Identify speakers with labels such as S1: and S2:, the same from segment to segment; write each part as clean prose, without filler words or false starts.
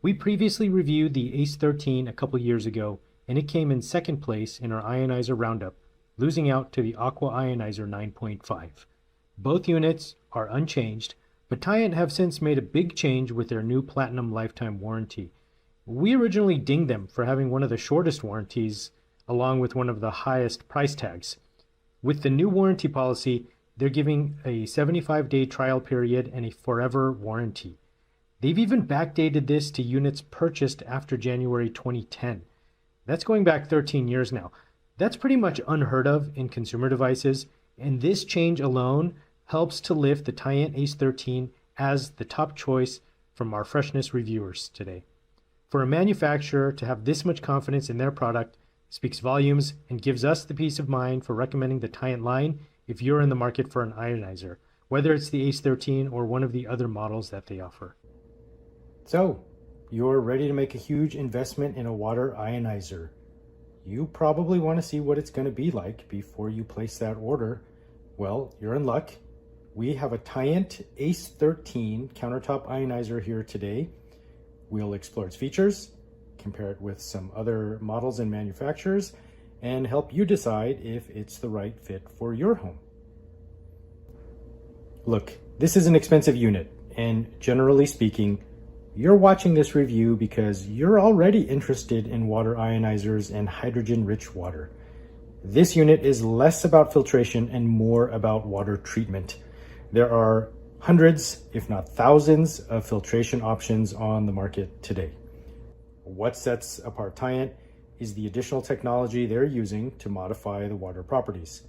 S1: We previously reviewed the ACE-13 a couple years ago, and it came in second place in our Ionizer roundup, losing out to the Aqua Ionizer 9.5. Both units are unchanged, but Tyent have since made a big change with their new Platinum lifetime warranty. We originally dinged them for having one of the shortest warranties, along with one of the highest price tags. With the new warranty policy, they're giving a 75-day trial period and a forever warranty. They've even backdated this to units purchased after January 2010. That's going back 13 years now. That's pretty much unheard of in consumer devices, and this change alone helps to lift the Tyent ACE-13 as the top choice from our freshness reviewers today. For a manufacturer to have this much confidence in their product speaks volumes and gives us the peace of mind for recommending the Tyent line if you're in the market for an ionizer, whether it's the ACE-13 or one of the other models that they offer. So, you're ready to make a huge investment in a water ionizer. You probably want to see what it's going to be like before you place that order. Well, you're in luck. We have a Tyent ACE-13 countertop ionizer here today. We'll explore its features, compare it with some other models and manufacturers, and help you decide if it's the right fit for your home. Look, this is an expensive unit, and generally speaking, you're watching this review because you're already interested in water ionizers and hydrogen-rich water. This unit is less about filtration and more about water treatment. There are hundreds, if not thousands, of filtration options on the market today. What sets apart Tyent is the additional technology they're using to modify the water properties.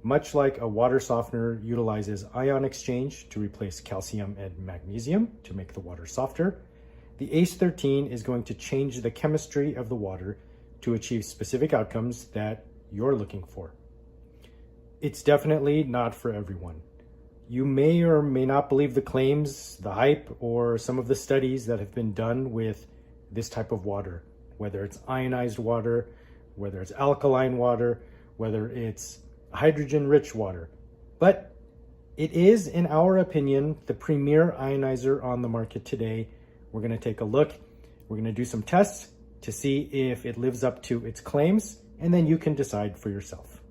S1: Much like a water softener utilizes ion exchange to replace calcium and magnesium to make the water softer, the ACE-13 is going to change the chemistry of the water to achieve specific outcomes that you're looking for. It's definitely not for everyone. You may or may not believe the claims, the hype, or some of the studies that have been done with this type of water, whether it's ionized water, whether it's alkaline water, whether it's hydrogen-rich water. But it is, in our opinion, the premier ionizer on the market today. We're going to take a look. We're going to do some tests to see if it lives up to its claims, and then you can decide for yourself.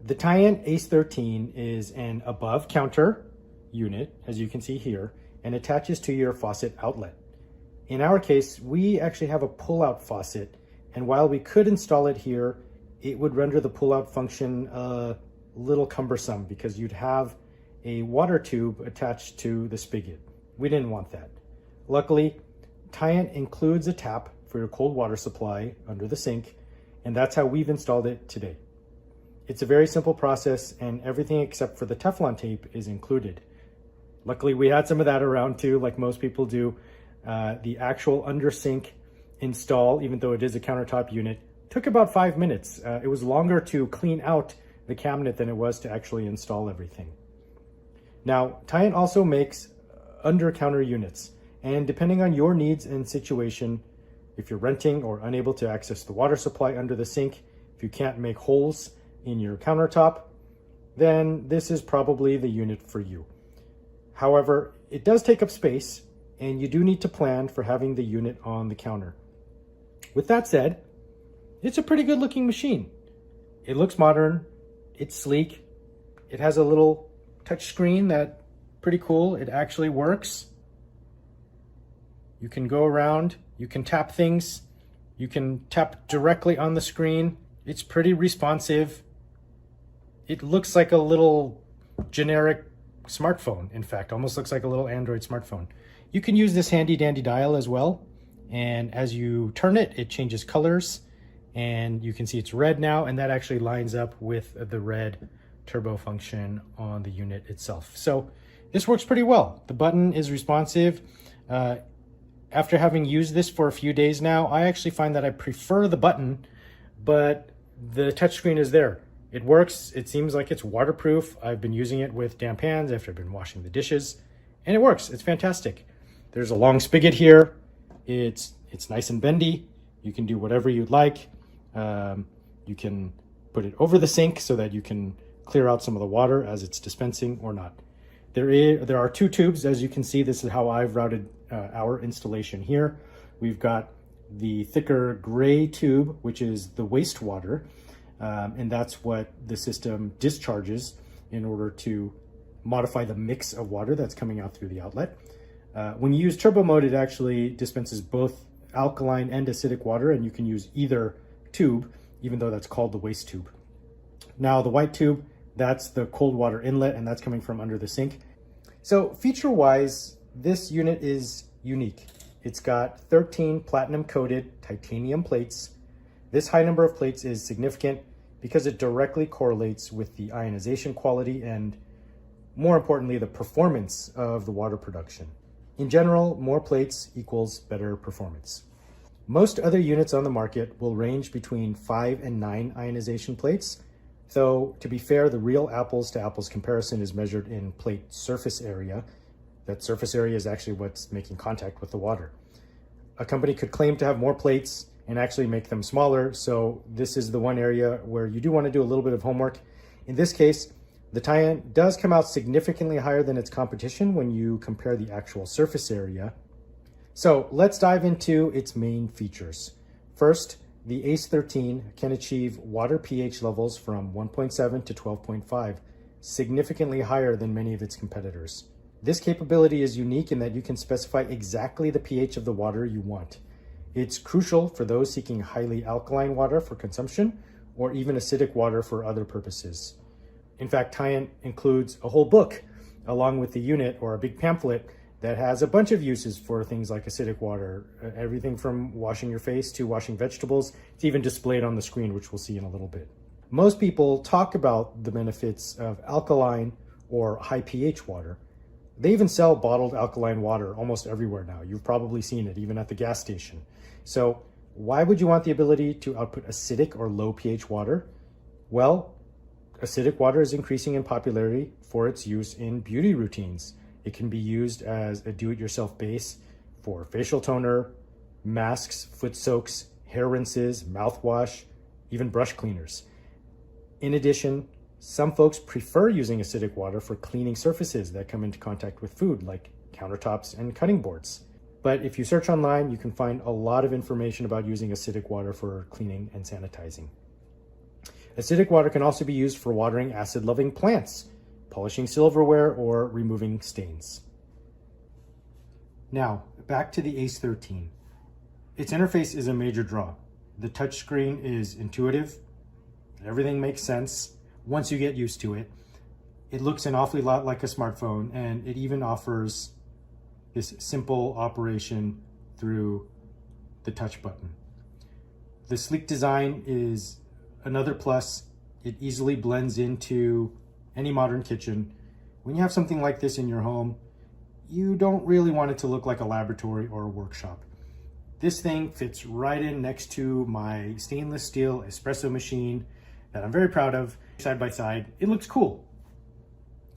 S1: The Tyent ACE-13 is an above-counter unit, as you can see here, and attaches to your faucet outlet. In our case, we actually have a pull-out faucet, and while we could install it here, it would render the pull-out function a little cumbersome because you'd have a water tube attached to the spigot. We didn't want that. Luckily, Tyent includes a tap for your cold water supply under the sink, and that's how we've installed it today. It's a very simple process, and everything except for the Teflon tape is included. Luckily, we had some of that around too, like most people do. The actual under sink install, even though it is a countertop unit, took about 5 minutes. It was longer to clean out the cabinet than it was to actually install everything. Now, Tyent also makes under-counter units, and depending on your needs and situation, if you're renting or unable to access the water supply under the sink, if you can't make holes in your countertop, then this is probably the unit for you. However, it does take up space, and you do need to plan for having the unit on the counter. With that said, it's a pretty good looking machine. It looks modern, it's sleek, it has a little touch screen that's pretty cool. It actually works. You can go around, you can tap things, you can tap directly on the screen. It's pretty responsive. It looks like a little generic smartphone, in fact, almost looks like a little Android smartphone. You can use this handy dandy dial as well, and as you turn it, it changes colors, and you can see it's red now, and that actually lines up with the red turbo function on the unit itself. So this works pretty well. The button is responsive. After having used this for a few days now, I actually find that I prefer the button, but the touchscreen is there. It works. It seems like it's waterproof. I've been using it with damp hands after I've been washing the dishes, and it works. It's fantastic. There's a long spigot here. It's nice and bendy. You can do whatever you'd like. You can put it over the sink so that you can clear out some of the water as it's dispensing or not. There are two tubes, as you can see. This is how I've routed our installation here. We've got the thicker gray tube, which is the wastewater, and that's what the system discharges in order to modify the mix of water that's coming out through the outlet. When you use turbo mode, it actually dispenses both alkaline and acidic water, and you can use either tube, even though that's called the waste tube. Now, the white tube, that's the cold water inlet, and that's coming from under the sink. So feature-wise, this unit is unique. It's got 13 platinum-coated titanium plates. This high number of plates is significant because it directly correlates with the ionization quality and, more importantly, the performance of the water production. In general, more plates equals better performance. Most other units on the market will range between 5 and 9 ionization plates, though to be fair, the real apples to apples comparison is measured in plate surface area. That surface area is actually what's making contact with the water. A company could claim to have more plates and actually make them smaller, so this is the one area where you do want to do a little bit of homework. In this case, the Tyent does come out significantly higher than its competition when you compare the actual surface area. So let's dive into its main features. First, the ACE-13 can achieve water pH levels from 1.7 to 12.5, significantly higher than many of its competitors. This capability is unique in that you can specify exactly the pH of the water you want. It's crucial for those seeking highly alkaline water for consumption or even acidic water for other purposes. In fact, Tyent includes a whole book along with the unit, or a big pamphlet, that has a bunch of uses for things like acidic water, everything from washing your face to washing vegetables. It's even displayed on the screen, which we'll see in a little bit. Most people talk about the benefits of alkaline or high pH water. They even sell bottled alkaline water almost everywhere now. You've probably seen it, even at the gas station. So why would you want the ability to output acidic or low pH water? Well, acidic water is increasing in popularity for its use in beauty routines. It can be used as a do-it-yourself base for facial toner, masks, foot soaks, hair rinses, mouthwash, even brush cleaners. In addition, some folks prefer using acidic water for cleaning surfaces that come into contact with food, like countertops and cutting boards. But if you search online, you can find a lot of information about using acidic water for cleaning and sanitizing. Acidic water can also be used for watering acid-loving plants, polishing silverware, or removing stains. Now, back to the ACE-13. Its interface is a major draw. The touchscreen is intuitive. Everything makes sense once you get used to it. It looks an awfully lot like a smartphone, and it even offers this simple operation through the touch button. The sleek design is another plus. It easily blends into any modern kitchen. When you have something like this in your home, you don't really want it to look like a laboratory or a workshop. This thing fits right in next to my stainless steel espresso machine that I'm very proud of. Side by side, it looks cool.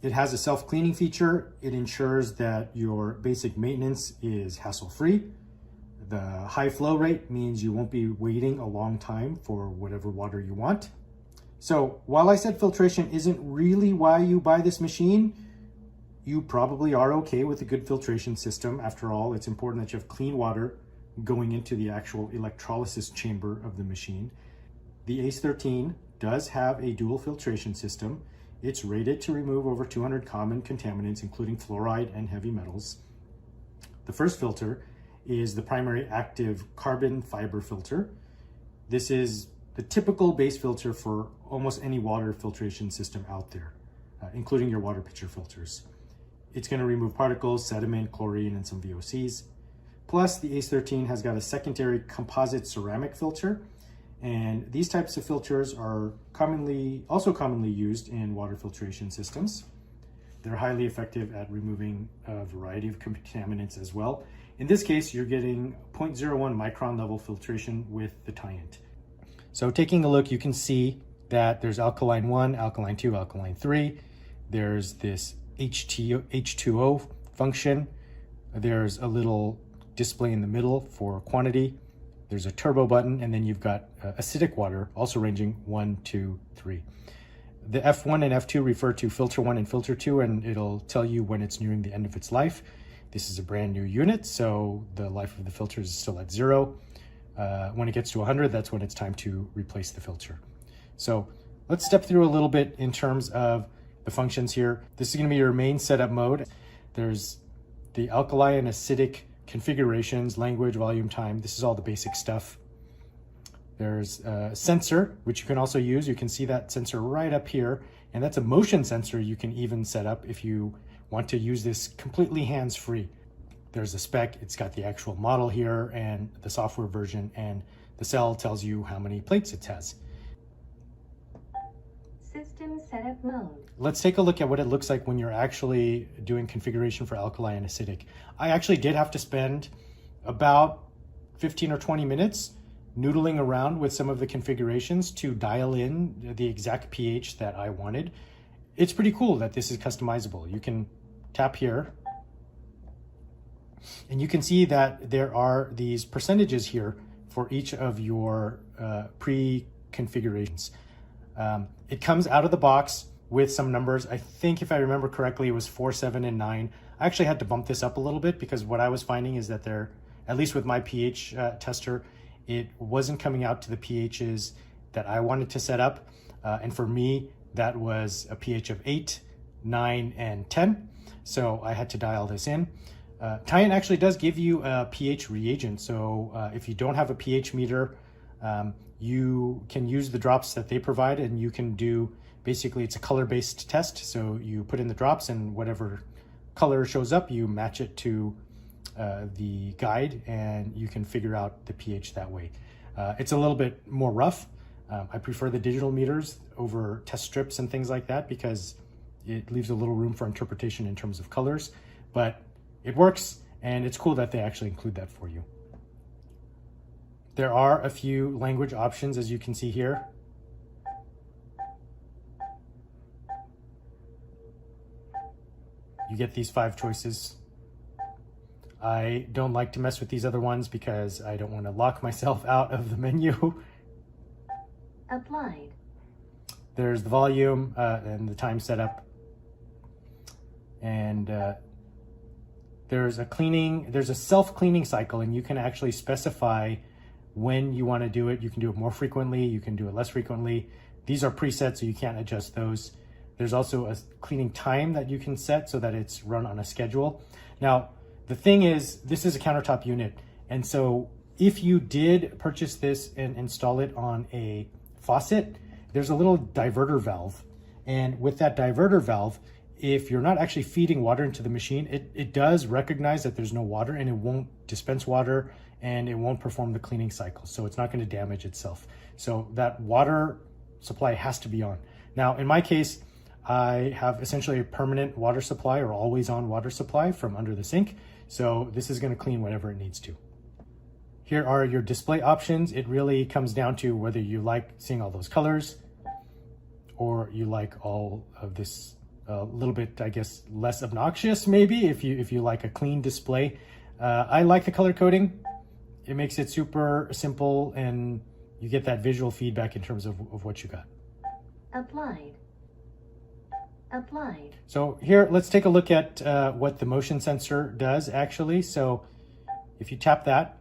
S1: It has a self-cleaning feature. It ensures that your basic maintenance is hassle-free. The high flow rate means you won't be waiting a long time for whatever water you want. So while I said filtration isn't really why you buy this machine, you probably are okay with a good filtration system. After all, it's important that you have clean water going into the actual electrolysis chamber of the machine. The ACE-13 does have a dual filtration system. It's rated to remove over 200 common contaminants, including fluoride and heavy metals. The first filter is the primary active carbon fiber filter. This is the typical base filter for almost any water filtration system out there, including your water pitcher filters. It's going to remove particles, sediment, chlorine, and some VOCs. Plus, the ACE-13 has got a secondary composite ceramic filter, and these types of filters are also commonly used in water filtration systems. They're highly effective at removing a variety of contaminants as well. In this case, you're getting 0.01 micron level filtration with the Tyent. So taking a look, you can see that there's alkaline 1, alkaline 2, alkaline 3. There's this H2O function. There's a little display in the middle for quantity. There's a turbo button, and then you've got acidic water, also ranging 1, 2, 3. The F1 and F2 refer to filter 1 and filter 2, and it'll tell you when it's nearing the end of its life. This is a brand new unit, so the life of the filter is still at 0. When it gets to 100, that's when it's time to replace the filter. So let's step through a little bit in terms of the functions here. This is going to be your main setup mode. There's the alkali and acidic configurations, language, volume, time. This is all the basic stuff. There's a sensor, which you can also use. You can see that sensor right up here, and that's a motion sensor you can even set up if you want to use this completely hands-free. There's a spec, it's got the actual model here and the software version, and the cell tells you how many plates it has.
S2: System setup mode.
S1: Let's take a look at what it looks like when you're actually doing configuration for alkali and acidic. I actually did have to spend about 15 or 20 minutes noodling around with some of the configurations to dial in the exact pH that I wanted. It's pretty cool that this is customizable. You can tap here and you can see that there are these percentages here for each of your pre-configurations. It comes out of the box with some numbers. I think if I remember correctly, it was 4, 7, and 9. I actually had to bump this up a little bit because what I was finding is that there, at least with my pH tester, it wasn't coming out to the pHs that I wanted to set up. And for me, that was a pH of 8, 9, and 10. So I had to dial this in. Tyent actually does give you a pH reagent. So if you don't have a pH meter, you can use the drops that they provide, and you can do, basically it's a color-based test. So you put in the drops and whatever color shows up, you match it to the guide, and you can figure out the pH that way. It's a little bit more rough. I prefer the digital meters over test strips and things like that because it leaves a little room for interpretation in terms of colors, but it works, and it's cool that they actually include that for you. There are a few language options, as you can see here. You get these 5 choices. I don't like to mess with these other ones because I don't want to lock myself out of the menu.
S2: Applied.
S1: There's the volume and the time setup. And there's a self-cleaning cycle, and you can actually specify when you want to do it. You can do it more frequently, you can do it less frequently. These are presets, so you can't adjust those. There's also a cleaning time that you can set so that it's run on a schedule. Now, the thing is, this is a countertop unit, and so if you did purchase this and install it on a faucet, there's a little diverter valve. And with that diverter valve, if you're not actually feeding water into the machine, it does recognize that there's no water, and it won't dispense water, and it won't perform the cleaning cycle. So it's not going to damage itself. So that water supply has to be on. Now, in my case, I have essentially a permanent water supply or always on water supply from under the sink. So this is going to clean whatever it needs to. Here are your display options. It really comes down to whether you like seeing all those colors or you like all of this a little bit, I guess, less obnoxious maybe if you like a clean display. I like the color coding. It makes it super simple, and you get that visual feedback in terms of what you got.
S2: Applied. Applied.
S1: So here, let's take a look at what the motion sensor does actually. So if you tap that,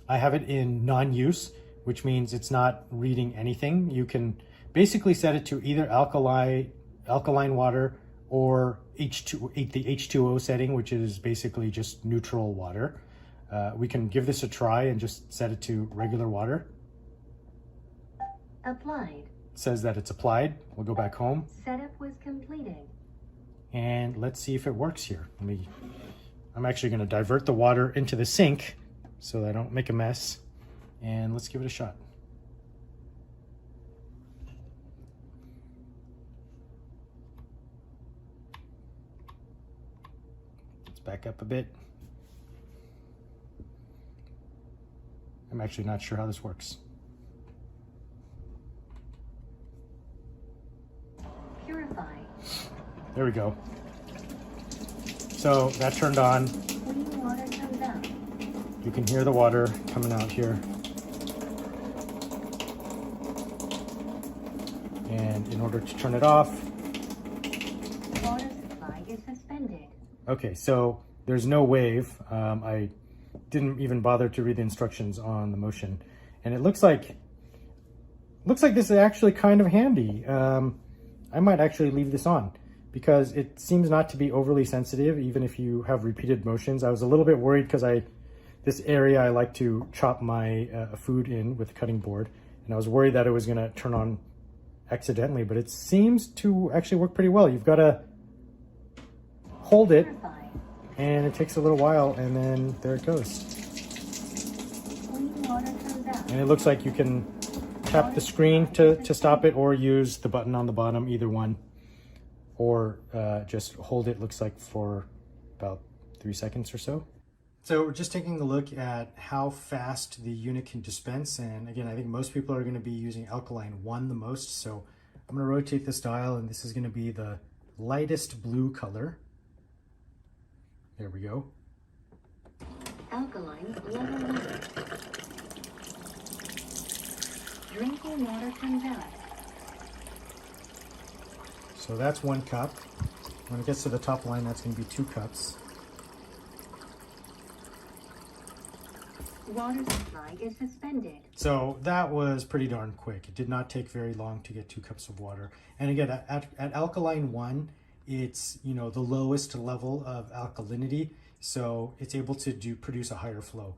S1: I have it in non-use, which means it's not reading anything. You can basically set it to either alkaline water or the H2O setting, which is basically just neutral water. We can give this a try and just set it to regular water.
S2: Applied.
S1: It says that it's applied. We'll go back home.
S2: Setup was completed.
S1: And let's see if it works here. I'm actually going to divert the water into the sink so that I don't make a mess. And let's give it a shot. Let's back up a bit. I'm actually not sure how this works.
S2: Purify.
S1: There we go. So that turned on.
S2: Clean water comes out.
S1: You can hear the water coming out here. And in order to turn it off.
S2: Water supply is suspended.
S1: Okay, so there's no wave. I didn't even bother to read the instructions on the motion, and it looks like this is actually kind of handy. I might actually leave this on because it seems not to be overly sensitive, even if you have repeated motions. I was a little bit worried because this area I like to chop my food in with a cutting board, and I was worried that it was going to turn on accidentally, but it seems to actually work pretty well. You've got to hold it, and it takes a little while, and then there it goes.
S2: Clean water comes out.
S1: And it looks like you can tap the screen to stop it, or use the button on the bottom, either one, or just hold it, looks like, for about 3 seconds or so. So we're just taking a look at how fast the unit can dispense, and again, I think most people are going to be using alkaline 1 the most, so I'm going to rotate this dial, and this is going to be the lightest blue color. There we go.
S2: Alkaline level 1. Drinking water comes out.
S1: So that's 1 cup. When it gets to the top line, that's going to be 2 cups.
S2: Water supply is suspended.
S1: So that was pretty darn quick. It did not take very long to get 2 cups of water. And again, at alkaline 1, it's, you know, the lowest level of alkalinity, so it's able to produce a higher flow.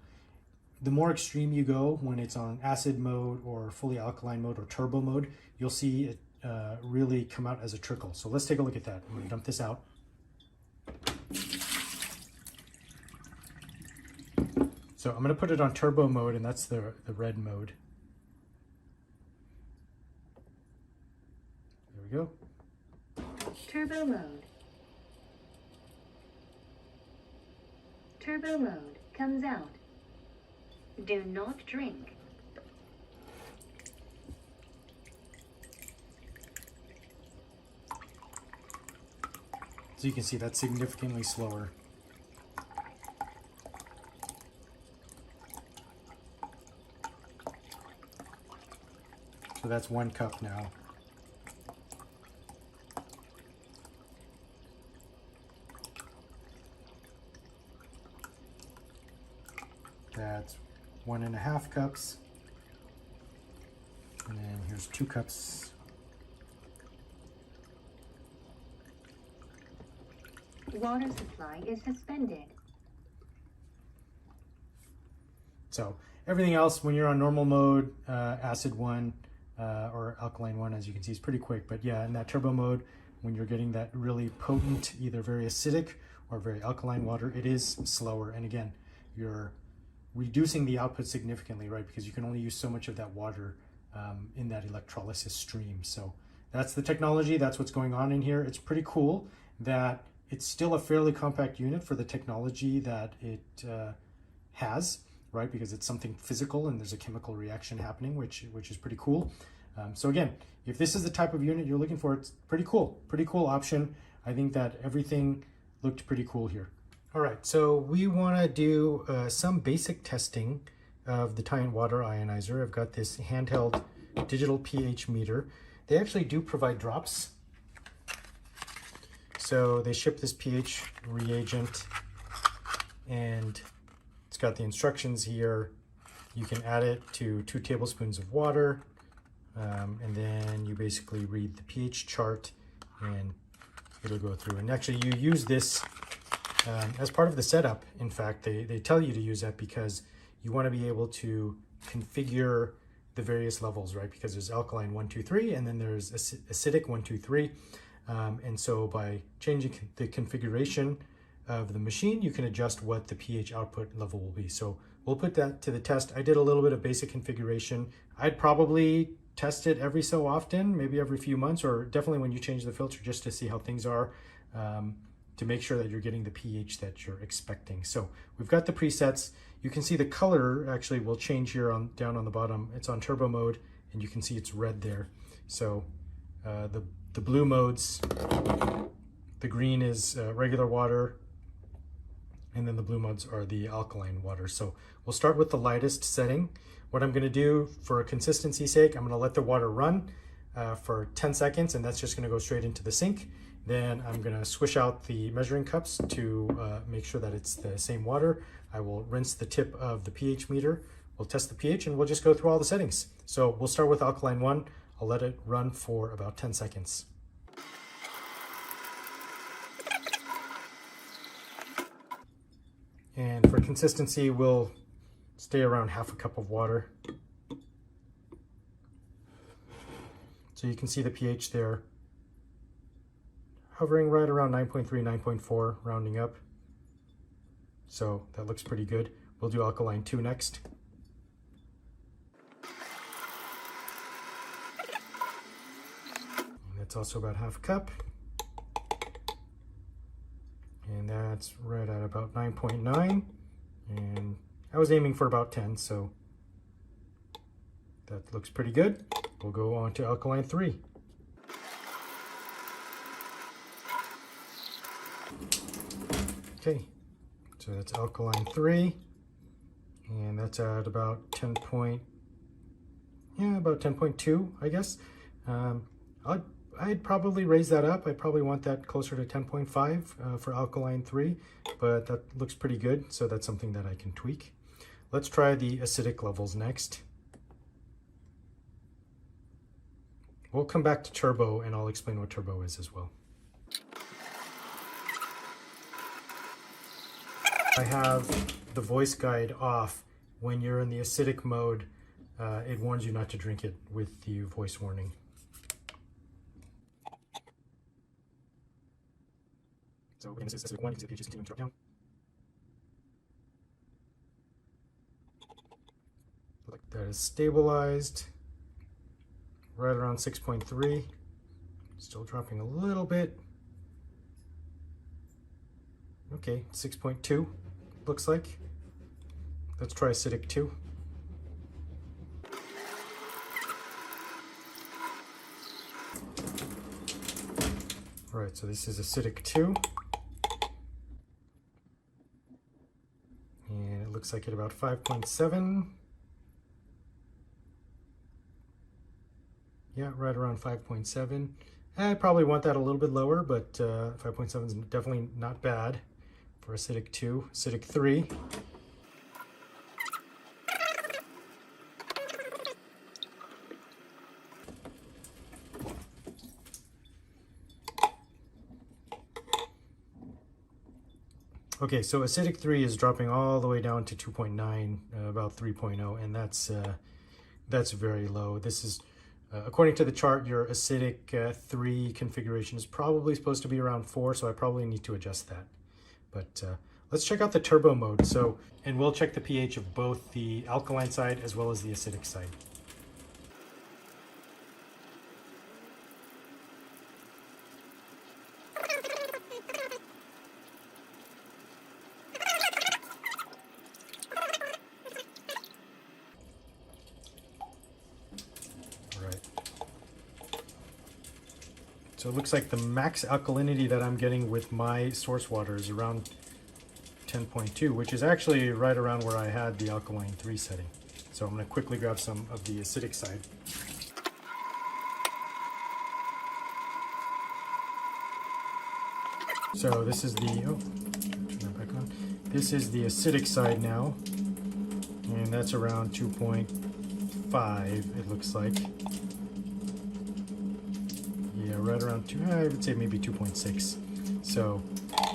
S1: The more extreme you go, when it's on acid mode or fully alkaline mode or turbo mode, you'll see it really come out as a trickle. So let's take a look at that. I'm going to dump this out. So I'm going to put it on turbo mode, and that's the red mode. There we go.
S2: Turbo mode. Turbo mode comes out. Do not drink.
S1: So you can see that's significantly slower. So that's 1 cup now. That's 1.5 cups. And then here's 2 cups.
S2: Water supply is suspended.
S1: So everything else, when you're on normal mode, acid 1 or alkaline 1, as you can see, is pretty quick. But yeah, in that turbo mode, when you're getting that really potent, either very acidic or very alkaline water, it is slower. And again, you're reducing the output significantly, right? Because you can only use so much of that water in that electrolysis stream. So that's the technology. That's what's going on in here. It's pretty cool that it's still a fairly compact unit for the technology that it has, right? Because it's something physical and there's a chemical reaction happening, which is pretty cool. So again, if this is the type of unit you're looking for, it's pretty cool option. I think that everything looked pretty cool here. All right, so we want to do some basic testing of the Tyent water ionizer. I've got this handheld digital pH meter. They actually do provide drops. So they ship this pH reagent, and it's got the instructions here. You can add it to 2 tablespoons of water, and then you basically read the pH chart and it'll go through. And actually you use this as part of the setup. In fact, they tell you to use that because you want to be able to configure the various levels, right? Because there's alkaline 1, 2, 3, and then there's acidic 1, 2, 3. And so by changing the configuration of the machine, you can adjust what the pH output level will be. So we'll put that to the test. I did a little bit of basic configuration. I'd probably test it every so often, maybe every few months, or definitely when you change the filter, just to see how things are, to make sure that you're getting the pH that you're expecting. So we've got the presets. You can see the color actually will change here down on the bottom. It's on turbo mode, and you can see it's red there. So the blue modes, the green is regular water, and then the blue modes are the alkaline water. So we'll start with the lightest setting. What I'm going to do for consistency's sake, I'm going to let the water run for 10 seconds, and that's just going to go straight into the sink. Then I'm gonna swish out the measuring cups to make sure that it's the same water. I will rinse the tip of the pH meter. We'll test the pH and we'll just go through all the settings. So we'll start with alkaline 1. I'll let it run for about 10 seconds. And for consistency, we'll stay around half a cup of water. So you can see the pH there, hovering right around 9.3, 9.4, rounding up. So that looks pretty good. We'll do alkaline 2 next. And that's also about half a cup. And that's right at about 9.9. And I was aiming for about 10, so that looks pretty good. We'll go on to alkaline 3. Okay, so that's alkaline 3, and that's at about 10.2, I guess. I'd probably raise that up. I'd probably want that closer to 10.5 for alkaline 3, but that looks pretty good, so that's something that I can tweak. Let's try the acidic levels next. We'll come back to turbo and I'll explain what turbo is as well. I have the voice guide off. When you're in the acidic mode, it warns you not to drink it with the voice warning. So again, this is acidic 1, you can see the pH is continuing to drop down. Like that is stabilized right around 6.3. Still dropping a little bit. Okay, 6.2 looks like. Let's try acidic 2. All right, so this is acidic 2. And it looks like at about 5.7. Yeah, right around 5.7. I probably want that a little bit lower, but 5.7 is definitely not bad for acidic 2. Acidic 3. Okay, so acidic 3 is dropping all the way down to 2.9, about 3.0, and that's very low. This is, according to the chart, your acidic 3 configuration is probably supposed to be around 4, so I probably need to adjust that. But let's check out the turbo mode. And we'll check the pH of both the alkaline side as well as the acidic side. So it looks like the max alkalinity that I'm getting with my source water is around 10.2, which is actually right around where I had the alkaline 3 setting. So I'm going to quickly grab some of the acidic side. So this is the, turn that back on. This is the acidic side now, and that's around 2.5, it looks like. Yeah, right around 2, I would say maybe 2.6. So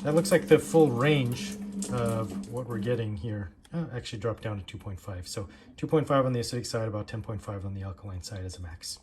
S1: that looks like the full range of what we're getting here. Actually dropped down to 2.5. So 2.5 on the acidic side, about 10.5 on the alkaline side as a max.